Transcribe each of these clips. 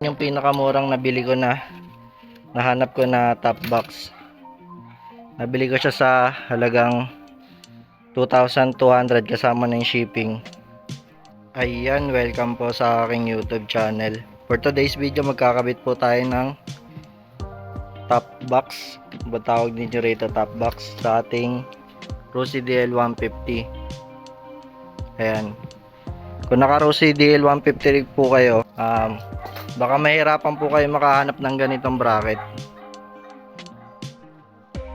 Yung pinakamurang nabili ko na nahanap ko na top box. Nabili ko siya sa halagang 2,200 kasama na yung shipping. Ayan, welcome po sa aking YouTube channel. For today's video, magkakabit po tayo ng top box. Ba tawag ninyo rito, top box sa ating Rossi DL150. Ayan. Kung naka Rossi DL150 po kayo, baka mahirapan po kayo makahanap ng ganitong bracket.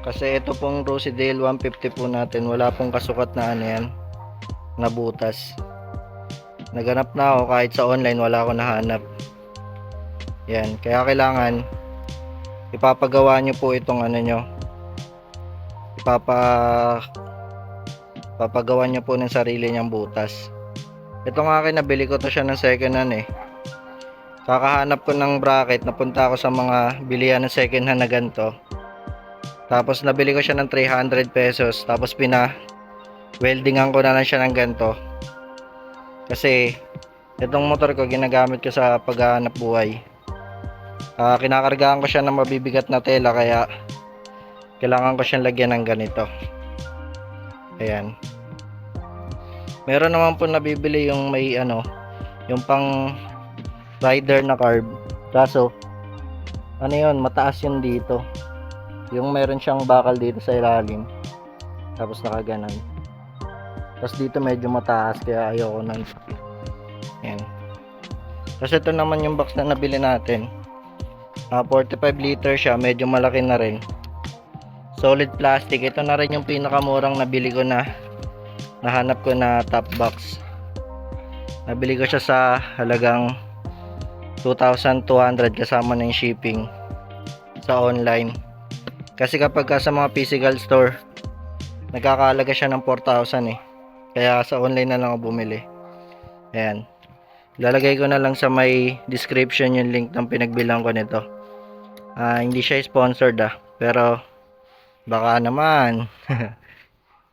Kasi ito pong Rossi DL150 po natin, wala pong kasukat na ano yan, na butas. Naganap na ako kahit sa online, wala ako nahanap. Yan, kaya kailangan ipapagawa nyo po itong ano nyo. Papagawa nyo po ng sarili nyang butas. Ito nga akin, nabili ko to siya ng second hand eh. Kakahanap ko ng bracket, napunta ako sa mga bilihan ng second hand na ganito. Tapos nabili ko siya ng 300 pesos. Tapos weldingan ko na lang siya ng ganito. Kasi itong motor ko ginagamit ko sa paghahanap buhay. Kinakargaan ko siya ng mabibigat na tela, kaya kailangan ko siyang lagyan ng ganito. Ayan. Meron naman po nabibili yung may ano, yung pang rider na carb. Kaso ano yun, mataas yun dito. Yung meron siyang bakal dito sa ilalim, tapos nakaganon. Tapos dito medyo mataas, kaya ayoko nun. Ayan. Kasi ito naman yung box na nabili natin, 45 liter siya, medyo malaki na rin. Solid plastic. Ito na rin yung pinakamurang nabili ko na nahanap ko na top box. Nabili ko siya sa halagang 2,200 kasama na yung shipping sa online. Kasi kapag sa mga physical store, nagkakahalaga siya ng 4,000 eh. Kaya sa online na lang ako bumili. Ayan. Lalagay ko na lang sa may description yung link ng pinagbilang ko nito. Hindi siya sponsored pero baka naman.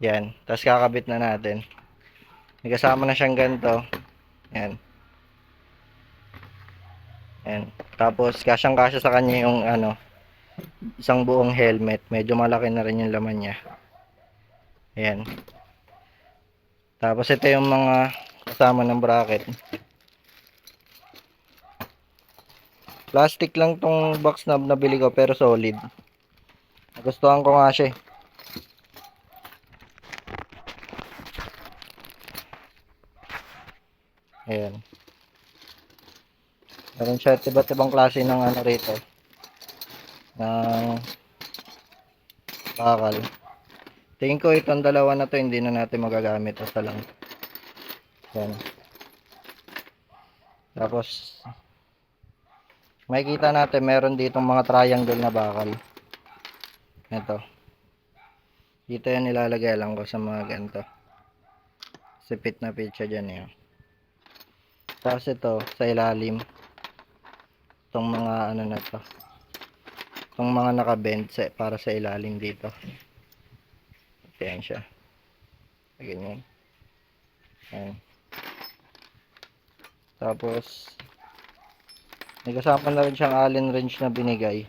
Yan. Tapos kakabit na natin. May kasama na siyang ganito. Ayan. Ayan. Tapos kasyang kasya sa kanya yung ano, isang buong helmet. Medyo malaki na rin yung laman niya. Ayan. Tapos ito yung mga kasama ng bracket. Plastic lang tong box na nabili ko, pero solid. Nagustuhan ko nga siya. Ayan. Meron siya iba't ibang klase ng ano rito, ng bakal. Tingin ko itong dalawa na to hindi na natin magagamit, basta lang. Yan. Tapos makikita natin meron ditong mga triangle na bakal. Ito. Dito yan nilalagay lang ko sa mga ganito. Sipit na pitcha dyan yun. Tapos ito sa ilalim. Itong mga ano na to. Itong mga nakabend para sa ilalim dito. Ayan siya. Ganyan. Ayan. Tapos may kasama na rin siyang Allen wrench na binigay.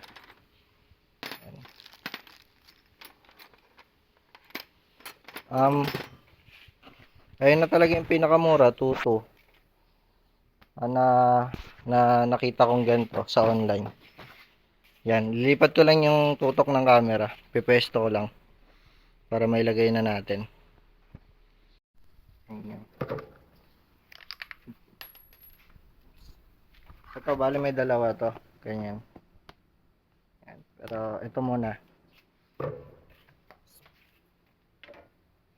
Ayun na talaga yung pinakamura, 2,200. Na nakita kong ganito sa online. Yan, lilipat ko lang yung tutok ng camera. Pipwesto ko lang para mailagay na natin. Ito, bali may dalawa to. Ganyan. Yan. Pero ito muna.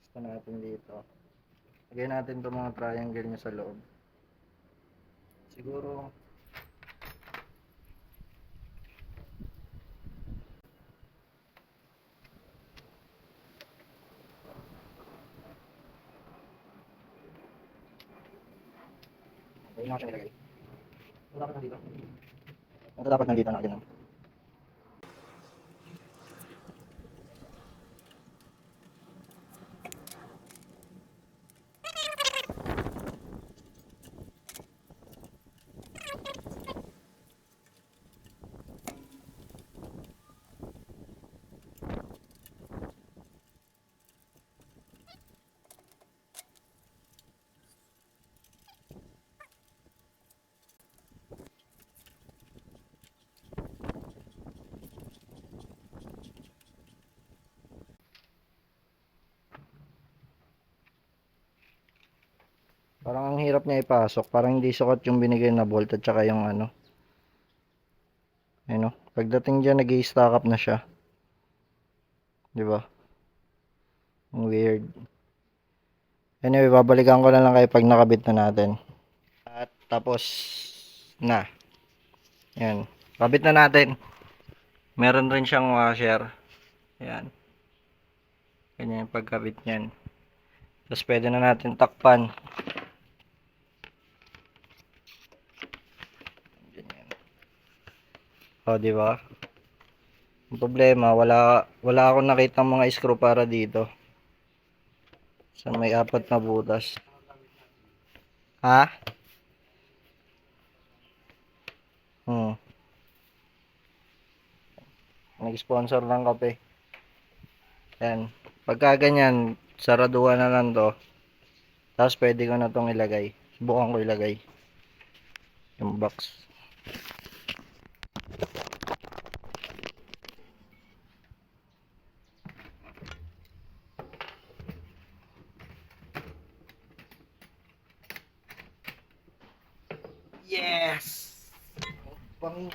Gusto natin dito. Lagay natin itong mga triangle niya sa loob. Siguro ayun lang siya nilagay. Ito dapat nandito. Ito dapat nandito na. Ganun. Parang ang hirap niya ipasok. Parang hindi sukat yung binigay na bolt at saka yung ano. Ayun, no? Pagdating dyan, nag-i-stack up na siya. Di ba? Ang weird. Anyway, babalikan ko na lang kayo pag nakabit na natin. At tapos na. Yan. Kabit na natin. Meron rin siyang washer. Yan. Ganyan yung pagkabit niyan. Tapos pwede na natin takpan. Ganyan. O, di ba? Ang problema, wala akong nakita mga screw para dito. So, may 4 na butas. Ha? Nag-sponsor ng kape. Yan. Pagka ganyan, saraduhan na lang to. Tapos pwede ko na tong ilagay. Subukan ko ilagay. Yung box. Yes! Pang...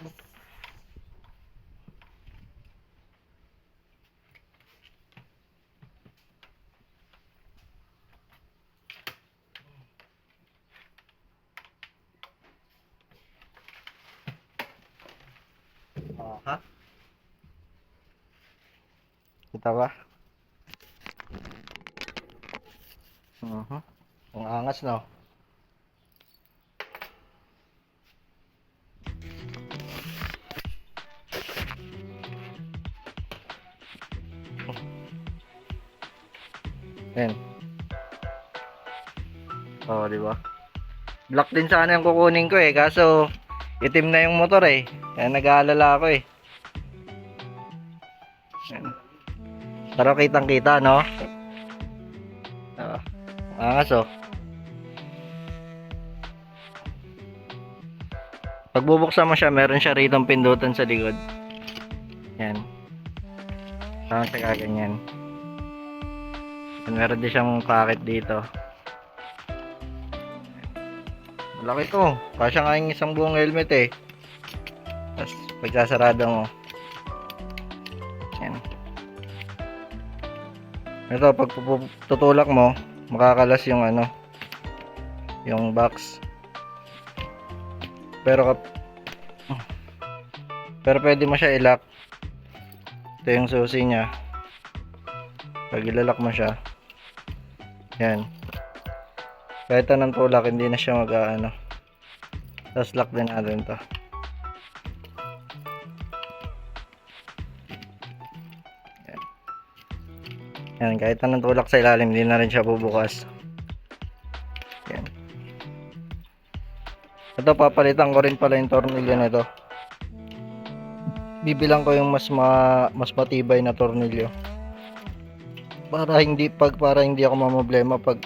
Ha? Kita ba? Ang angas, no? Ayan. Oh, di ba? Black din sana yung kukunin ko eh, kaso itim na yung motor eh. Kaya nag-aalala ako eh. Ayan. Pero kitang-kita, no? Angas, oh. Pag bubuksan mo siya, meron siya rito pindutan sa likod. Yan. Saan siya kaganyan. Meron din siyang pocket dito. Malaki to. Kasya nga yung isang buong helmet eh. Tapos pagkasarado mo. Yan. Ito, pag tutulak mo, makakalas yung ano, yung box. Pero pwede mo siya i-lock. Ito yung susi niya. Pag ilalak mo siya, yan. Kahit anong tulak, hindi na siya mag-ano. Tapos lock din natin to. Yan. Yan, kahit anong tulak sa ilalim, hindi na rin siya bubukas. Yan. Ito, papalitan ko rin pala yung tornilyo nito. Bibilang ko yung mas matibay na tornilyo. Para hindi ako mamroblema pag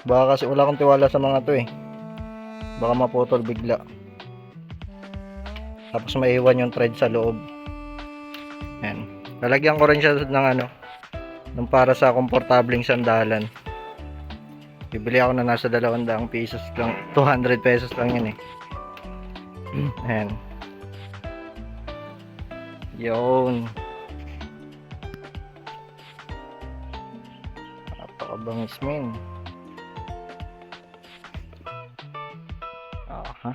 baka kasi wala akong tiwala sa mga to eh. Baka maputol bigla. Tapos maiwan yung thread sa loob. Yan. Lalagyan ko rin siya ng ano, ng para sa komportableng sandalan. Bibili ako na nasa 200 pesos lang, 200 pesos lang yun eh. Ayan. Yun. Napakabangis men. Aha.